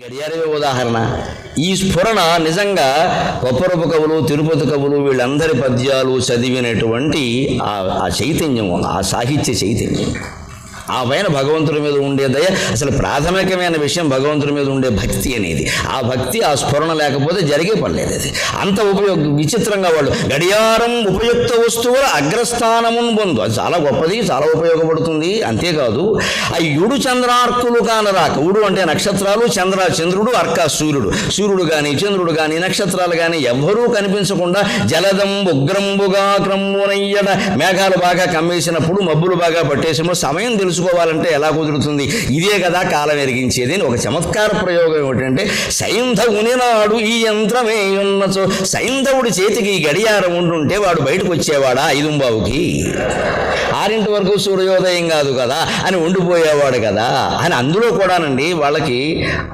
గడియారవే ఉదాహరణ. ఈ స్ఫురణ నిజంగా కొప్పరపు కవులు, తిరుపతి కవులు వీళ్ళందరి పద్యాలు చదివినటువంటి ఆ చైతన్యం, ఆ సాహిత్య చైతన్యం, ఆ పైన భగవంతుడి మీద ఉండే దయ, అసలు ప్రాథమికమైన విషయం భగవంతుడి మీద ఉండే భక్తి అనేది. ఆ భక్తి, ఆ స్ఫురణ లేకపోతే జరిగే పడలేదు. అది అంత విచిత్రంగా వాళ్ళు గడియారం ఉపయుక్త వస్తువుల అగ్రస్థానమును పొందు, అది చాలా గొప్పది, చాలా ఉపయోగపడుతుంది. అంతేకాదు ఆ యుడు చంద్రార్కులు కానరాక, ఉడు అంటే నక్షత్రాలు, చంద్రుడు, అర్క సూర్యుడు కానీ చంద్రుడు కానీ నక్షత్రాలు కానీ ఎవ్వరూ కనిపించకుండా జలదం ఉగ్రంబుగా క్రమ్మునయ్యడ, మేఘాలు బాగా కమ్మేసినప్పుడు, మబ్బులు బాగా పట్టేసినప్పుడు సమయం తెలుసుకోవాలంటే ఎలా కుదురుతుంది? ఇదే కదా కాలం ఎరిగించేది. ఒక చమత్కార ప్రయోగం ఏమిటంటే, సైంధవుని నాడు ఈ యంత్రమే ఉన్నచో, సైంధవుడి చేతికి ఈ గడియారం ఉండుంటే వాడు బయటకు వచ్చేవాడా 5:15కి? 6 వరకు సూర్యోదయం కాదు కదా అని ఉండిపోయేవాడు కదా అని. అందులో కూడానండి వాళ్ళకి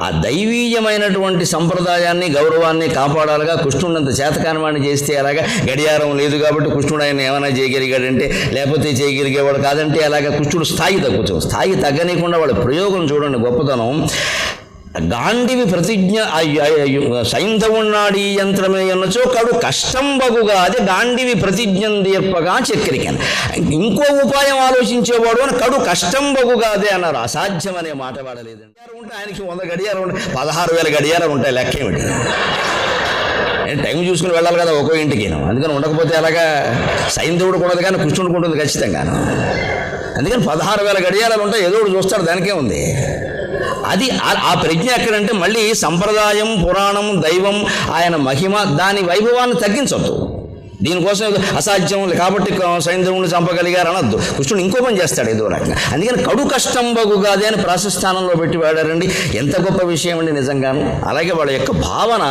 ఆ దైవీయమైనటువంటి సంప్రదాయాన్ని, గౌరవాన్ని కాపాడాలిగా. కృష్ణుడంత చేతకాని వాడిని చేస్తే అలాగా, గడియారం లేదు కాబట్టి కృష్ణుడు ఆయన ఏమైనా చేయగలిగాడంటే, లేకపోతే చేయగలిగేవాడు కాదంటే అలాగా. కృష్ణుడు స్థాయి తగ్గుతుంది. స్థాయి తగ్గనీయకుండా వాళ్ళ ప్రయోగం చూడండి గొప్పతనం. గాండివి ప్రతిజ్ఞ సైంధవున్నాడు ఈ యంత్రమే అన్నచో కడు కష్టం బగుగా, అదే గాండివి ప్రతిజ్ఞం దీర్పగా చక్రికన్. ఇంకో ఉపాయం ఆలోచించేవాడు అని కడు కష్టం బగుగా అదే అన్నారు. అసాధ్యం అనే మాట వాడలేదండి. ఉంటే ఆయనకి 100 గడియారం ఉంటాయి, 16,000 గడియారం ఉంటాయి. లెక్కేమిటి? టైం చూసుకుని వెళ్ళాలి కదా ఒక్కో ఇంటికి. అందుకని ఉండకపోతే అలాగా సైంధవుడు ఉండదు కానీ కృష్ణుడికి ఉంటుంది ఖచ్చితంగాను. అందుకని 16,000 గడియారాలు ఉంటాయి. ఏదో ఒకటి చూస్తాడు, దానికే ఉంది. అది ఆ ప్రజ్ఞ ఎక్కడంటే, మళ్ళీ సంప్రదాయం, పురాణం, దైవం, ఆయన మహిమ, దాని వైభవాన్ని తగ్గించొద్దు. దీనికోసం అసాధ్యం కాబట్టి సైంధవుని చంపగలిగారు అనొద్దు. కృష్ణుడు ఇంకో పని చేస్తాడు ఏదో రకంగా. అందుకని కడు కష్టం బగుగాదే అని ప్రాశస్థానంలో పెట్టి వాడారండి. ఎంత గొప్ప విషయం అండి నిజంగాను. అలాగే వాళ్ళ యొక్క భావన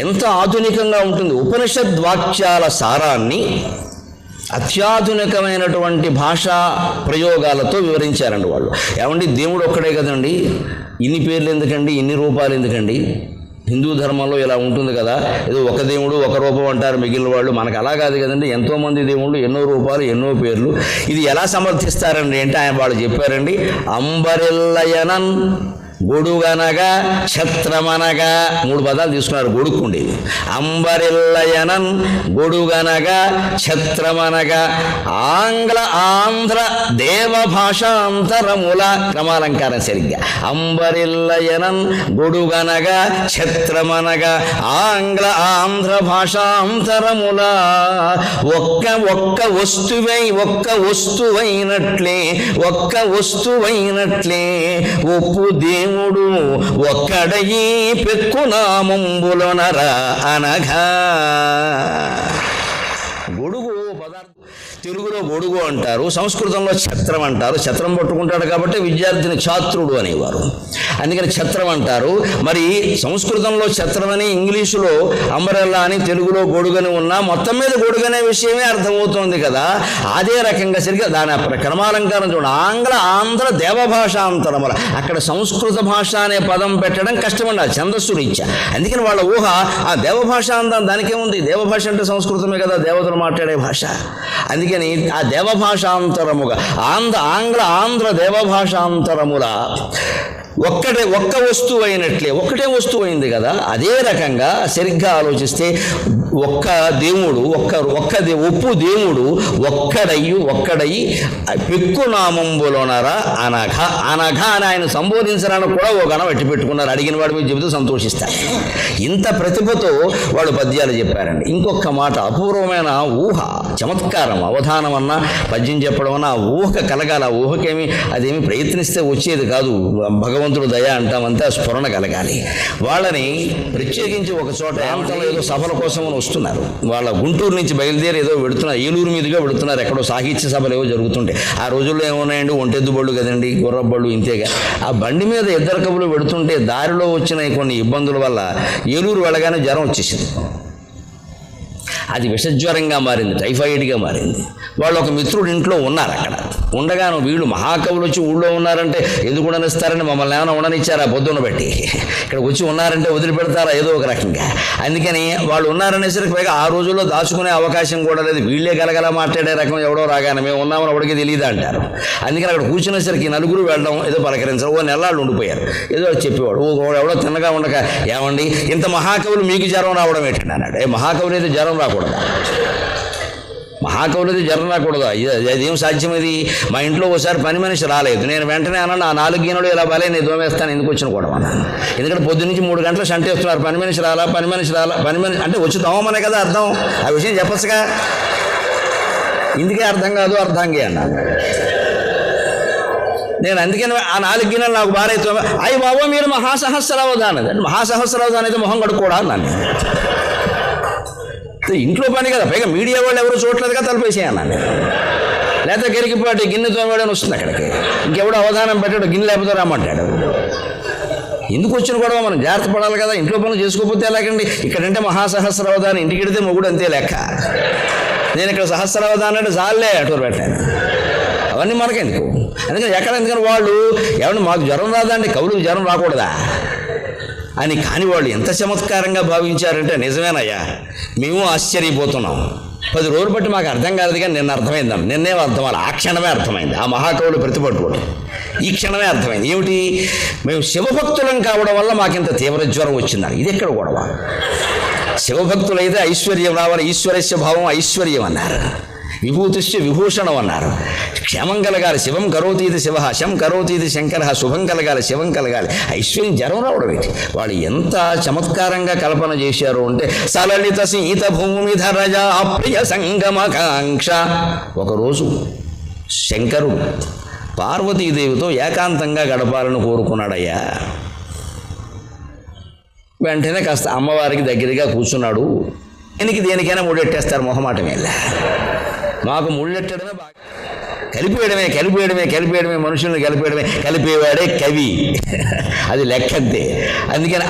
ఎంత ఆధునికంగా ఉంటుంది. ఉపనిషద్వాక్యాల సారాన్ని అత్యాధునికమైనటువంటి భాషా ప్రయోగాలతో వివరించారండి వాళ్ళు. ఏమండి, దేవుడు ఒక్కడే కదండి, ఇన్ని పేర్లు ఎందుకండి, ఇన్ని రూపాలు ఎందుకండి? హిందూ ధర్మంలో ఇలా ఉంటుంది కదా, ఏదో ఒక దేవుడు ఒక రూపం అంటారు మిగిలిన వాళ్ళు. మనకు అలా కాదు కదండి, ఎంతోమంది దేవుళ్ళు, ఎన్నో రూపాలు, ఎన్నో పేర్లు. ఇది ఎలా సమర్థిస్తారండి అంటే వాళ్ళు చెప్పారండి, అంబరిల్లయనన్ గొడుగనగా ఛత్రమనగా, 3 పదాలు తీసుకున్నారు గొడుక్కుండేది. అంబరిల్లయనన్ గొడుగనగా ఛత్రమనగా ఆంధ్ర దేవ భాషాంతరముల, క్రమాలంకారం సరిగ్గా. అంబరిల్లయనన్ గొడుగనగా ఛత్రమనగా ఆంధ్ర భాషాంతరముల, ఒక్క వస్తువైనట్లే ఒప్పు దేవుడు ఒక్కడయి పెక్కునామంబులొనరా అనగా. గొడుగు పదార్థం తెలుగులో గొడుగు అంటారు, సంస్కృతంలో ఛత్రం అంటారు. ఛత్రం పట్టుకుంటాడు కాబట్టి విద్యార్థిని ఛాత్రుడు అనేవారు, అందుకని ఛత్రం అంటారు. మరి సంస్కృతంలో ఛత్రం అని, ఇంగ్లీషులో అంబరెల్లా అని, తెలుగులో గొడుగని ఉన్నా మొత్తం మీద గొడుగనే విషయమే అర్థమవుతోంది కదా. అదే రకంగా సరిగ్గా దాని క్రమాలంకారం చూడండి. ఆంధ్ర దేవభాషాంతరముల, అక్కడ సంస్కృత భాష అనే పదం పెట్టడం కష్టమండి, ఆ ఛందస్సు రీత్యా. అందుకని వాళ్ళ ఊహ ఆ దేవభాష అందాం, దానికేముంది, దేవభాష అంటే సంస్కృతమే కదా, దేవతలు మాట్లాడే భాష. అందుకని ఆ దేవభాషాంతరముగా ఆంధ్ర దేవభాషాంతరముల ఒక్క వస్తువు అయినట్లే, ఒక్కటే వస్తువు అయింది కదా. అదే రకంగా సరిగ్గా ఆలోచిస్తే ఒక్క దేవుడు, ఒప్పు దేవుడు ఒక్కడయి పెక్కునామంబులోనరా అనఘ అని ఆయన సంబోధించడానికి కూడా ఓ గణం ఎట్టి పెట్టుకున్నారు. అడిగిన వాడు మీరు చెబుతూ సంతోషిస్తారు. ఇంత ప్రతిభతో వాళ్ళు పద్యాలు చెప్పారండి. ఇంకొక మాట, అపూర్వమైన ఊహ, చమత్కారం, అవధానం అన్నా పద్యం చెప్పడం అన్నా ఆ ఊహ కలగాలి. ఆ ఊహకేమి అదేమి ప్రయత్నిస్తే వచ్చేది కాదు. భగవంతుడు దయ అంటామంతే, స్ఫురణ కలగాలి. వాళ్ళని ప్రత్యేకించి ఒక చోట ప్రాంతంలో ఏదో సభల కోసం వస్తున్నారు. వాళ్ళ గుంటూరు నుంచి బయలుదేరి ఏదో వెడుతున్నారు, ఏలూరు మీదుగా వెడుతున్నారు. ఎక్కడో సాహిత్య సభలు ఏవో జరుగుతుంటాయి. ఆ రోజుల్లో ఏమున్నాయండి, ఒంటెద్దు బళ్ళు కదండి, గుర్రబళ్ళు, ఇంతేగా. ఆ బండి మీద 2 కవులు వెడుతుంటే దారిలో వచ్చిన కొన్ని ఇబ్బందుల వల్ల ఏలూరు వెళ్ళగానే జ్వరం వచ్చేసింది. అది విషజ్వరంగా మారింది, టైఫాయిడ్గా మారింది. వాళ్ళు ఒక మిత్రుడు ఇంట్లో ఉన్నారు. అక్కడ ఉండగాను వీళ్ళు మహాకవులు వచ్చి ఊళ్ళో ఉన్నారంటే ఎందుకు ఉండనిస్తారని మమ్మల్ని ఏమైనా ఉండనిచ్చారా పొద్దున్న బట్టి? ఇక్కడ వచ్చి ఉన్నారంటే వదిలిపెడతారా ఏదో ఒక రకంగా? అందుకని వాళ్ళు ఉన్నారనేసరికి పైగా ఆ రోజుల్లో దాచుకునే అవకాశం కూడా లేదు. వీళ్ళే గలగల మాట్లాడే రకం ఎవడో రాగానే మేము ఉన్నామని ఎవడికి తెలియదు అంటారు. అందుకని అక్కడ కూర్చునేసరికి నలుగురు వెళ్ళడం, ఏదో పలకరించడం, ఓ నెలలు ఉండిపోయారు. ఏదో చెప్పేవాడు ఎవడో తిన్నగా ఉండక, ఏమండి ఇంత మహాకవులు మీకు జ్వరం రావడం ఏంటండి అన్నాడు. మహాకవులు అయితే జ్వరం రాకూడదా? మహాకవులది జ్వరం రాకూడదా? అదేం సాధ్యం? ఇది మా ఇంట్లో ఒకసారి పని మనిషి రాలేదు, నేను వెంటనే అన్నాను ఆ 4 గిన్నెలు ఇలా బాలే నేను దోమేస్తాను, ఎందుకు వచ్చిన కూడా అన్నాను. ఎందుకంటే పొద్దున్నుంచి 3 గంటలు సంటేస్తున్నారు, పని మనిషి రాలా పని మనిషి అంటే వచ్చి దోమనే కదా అర్థం. ఆ విషయం చెప్పచ్చుగా. ఇందుకే అర్థం కాదు అర్థంగే అన్నాను నేను. అందుకని ఆ 4 గిన్నెలు నాకు బారైతే అయ్యి బాబా మీరు మహాసహస్రావధానం అంటే మహాసహస్రావధానం అయితే మొహం కడుక్కోడా అన్నాను. ఇంట్లో పని కదా, పైగా మీడియా వాళ్ళు ఎవరు చూడలేదుగా తలపేసేయన్నాను. లేకపోతే గరికిపాటి గిన్నె తోమేయడానికి వస్తుంది అక్కడికి, ఇంకెవడో అవధానం పెట్టాడు, గిన్నె లేకపోతే రమ్మంటాడు. ఎందుకు వచ్చిన గొడవ? మనం జాగ్రత్త పడాలి కదా. ఇంట్లో పనులు చేసుకోకపోతే ఎలాగండి? ఇక్కడంటే మహాసహస్రావధానం, ఇంటికి వెడితే మొగుడు అంతే లెక్క. నేను ఇక్కడ సహస్రావధానం అంటే చాలే అటూరు పెట్టాను. అవన్నీ మనకెందుకు? ఎందుకని వాళ్ళు ఎవరిని మాకు జ్వరం రాదండి, కవులకు జ్వరం రాకూడదా అని. కానీ వాళ్ళు ఎంత చమత్కారంగా భావించారంటే నిజమేనయ్యా, మేము ఆశ్చర్యపోతున్నాం. 10 రోజులు బట్టి మాకు అర్థం కాదు, కానీ నిన్న అర్థమైందాం. నిన్నే అర్థం ఆ క్షణమే అర్థమైంది. ఆ మహాకవులు ప్రతిపట్టుకోవడం ఈ క్షణమే అర్థమైంది. ఏమిటి? మేము శివభక్తులం కావడం వల్ల మాకింత తీవ్ర జ్వరం వచ్చిందని. ఇది ఎక్కడ గొడవ? శివభక్తులైతే ఐశ్వర్యం రావాలి, ఈశ్వరస్య భావం ఐశ్వర్యం అన్నారు, విభూతిశ్చ విభూషణం అన్నారు. క్షేమం కలగాలి, శివం కరోతీతి శివ, శం కరోతీతి శంకర, శుభం కలగాలి, శివం కలగాలి, ఐశ్వర్యం జ్వరం రావడం ఏంటి? వాళ్ళు ఎంత చమత్కారంగా కల్పన చేశారు అంటే సలలిత సీత భూమి ధరజా ప్రియ సంగమకాంక్ష. ఒకరోజు శంకరుడు పార్వతీదేవితో ఏకాంతంగా గడపాలని కోరుకున్నాడయ్యా. వెంటనే కాస్త అమ్మవారికి దగ్గరగా కూర్చున్నాడు. దేనికైనా ముడెట్టేస్తారు మొహమాటం వెళ్ళ. మాకు ముళ్ళెట్టడమే బాగా, కలిపేయడమే మనుషుల్ని కలిపేవాడే కవి. అది లెక్కంతే. అందుకని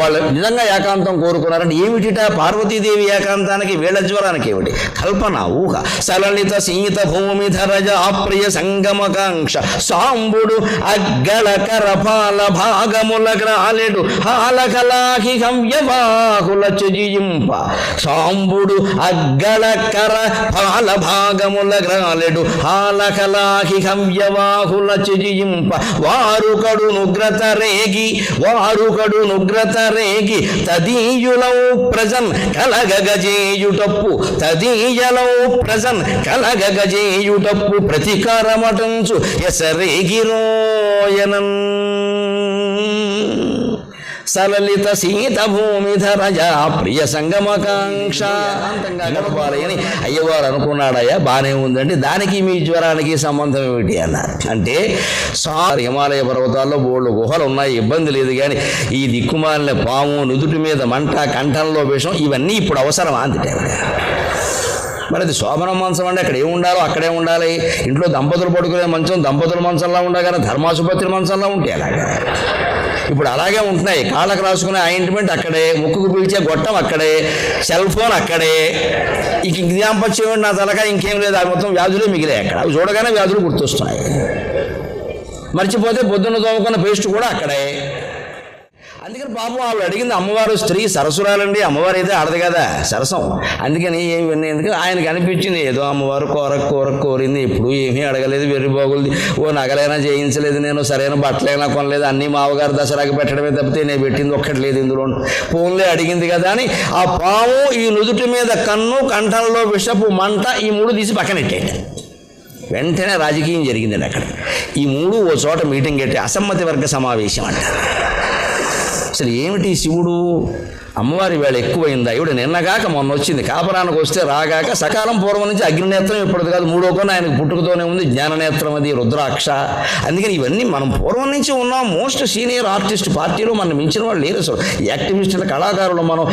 వాళ్ళు నిజంగా ఏకాంతం కోరుకున్నారంటే ఏమిటిట? పార్వతీదేవి ఏకాంతానికి వీళ్ళ జ్వరానికి ఏమిటి? కల్పన, ఊహ. సలలిత సీత భూమి ధరజ అప్రియ సంగమకాంక్ష సాంబుడు అగ్గళ కరపాల భాగముల గ్రాలెడు హాలకలాహి హవ్యవాహుల చెజింప. సాంబుడు అగ్గళ కర పాల భాగముల గ్రాలెడు హాలకలాహి హవ్యవాహుల చెజింప. వారుకడు నుగ్రత రేగి తదీయులౌ ప్రజన్ కలగగజేయుటప్పు. ప్రతికారమటంచు ఎసరేగిరోయనన్. సలలిత సీత భూమిధరజా ప్రియ సంగమకాంక్ష. గడపాలని అయ్యవారు అనుకున్నాడయ్యా, బాగానే ఉందంటే దానికి మీ జ్వరానికి సంబంధం ఏమిటి అన్నారు. అంటే హిమాలయ పర్వతాల్లో బోళ్ళు గుహలు ఉన్నాయి, ఇబ్బంది లేదు. కానీ ఈ దిక్కుమాలిన పాము, నుదుటి మీద మంట, కంఠంలో విషం, ఇవన్నీ ఇప్పుడు అవసరమా అంతే. మరి అది శోభన మంచం అంటే అక్కడ ఏముండాలో అక్కడే ఉండాలి. ఇంట్లో దంపతులు పడుకునే మంచం దంపతుల మంచంలా ఉండగానే ధర్మాసుపత్రి మంచంలా ఉంటే అలాగా. ఇప్పుడు అలాగే ఉంటున్నాయి. కాళ్ళకు రాసుకునే ఆయింట్మెంట్ అక్కడే, ముక్కుకు పీల్చే గొట్టం అక్కడే, సెల్ ఫోన్ అక్కడే. ఇంక జ్ఞాపకం నా తలగా ఇంకేం లేదు, అవి మొత్తం వ్యాధులే మిగిలాయి అక్కడ. అవి చూడగానే వ్యాధులు గుర్తొస్తున్నాయి. మర్చిపోతే పొద్దున్న తోముకున్న పేస్ట్ కూడా అక్కడే. అందుకని పాపం వాళ్ళు అడిగింది అమ్మవారు స్త్రీ సరసురాలండి, అమ్మవారు అయితే ఆడదు కదా, సరసం. అందుకని ఏమి ఎందుకంటే ఆయనకు అనిపించింది ఏదో అమ్మవారు కోరింది, ఎప్పుడు ఏమీ అడగలేదు, వెర్రిబాగులది, ఓ నగలైనా చేయించలేదు, నేను సరైన బట్టలైనా కొనలేదు, అన్నీ మావగారు దసరాకి పెట్టడమే తప్పితే నేను పెట్టింది ఒక్కటి లేదు ఇందులో. ఫోన్లే అడిగింది కదా అని ఆ పాము, ఈ నుదుటి మీద కన్ను, కంఠంలో విషపు మంట, ఈ 3 తీసి పక్కనెట్టేట. వెంటనే రాజకీయం జరిగిందండి అక్కడ. ఈ 3 ఓ చోట మీటింగ్ పెట్టి అసమ్మతి వర్గ సమావేశం అంటారు. అసలు ఏమిటి శివుడు అమ్మవారి వేళ ఎక్కువైందా? ఇవిడ నిన్నగాక మొన్న వచ్చింది, కాపరానికి వస్తే రాగాక సకాలం పూర్వం నుంచి అగ్నినేత్రం ఇప్పుడు కాదు, 3వ కొన ఆయనకు పుట్టుకతోనే ఉంది, జ్ఞాననేత్రం, అది రుద్రాక్ష. అందుకని ఇవన్నీ మనం పూర్వం నుంచి ఉన్నాం. మోస్ట్ సీనియర్ ఆర్టిస్ట్ పార్టీలో మనం మించిన వాళ్ళు లేరు. అసలు యాక్టివిస్టులు, కళాకారులు, మనం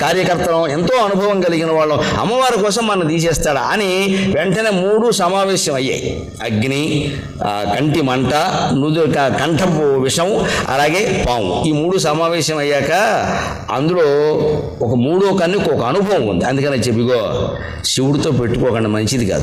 కార్యకర్తలు, ఎంతో అనుభవం కలిగిన వాళ్ళం. అమ్మవారి కోసం మనం తీసేస్తాడా అని వెంటనే 3 సమావేశం అయ్యాయి. అగ్ని, కంటి మంట, కంఠపు విషం, అలాగే పాము. ఈ 3 సమావేశం అయ్యాక అందులో అందులో ఒక మూడో కన్నుకు ఒక అనుభవం ఉంది. అందుకని చెప్పిగో శివుడితో పెట్టుకోకుండా మంచిది కాదు.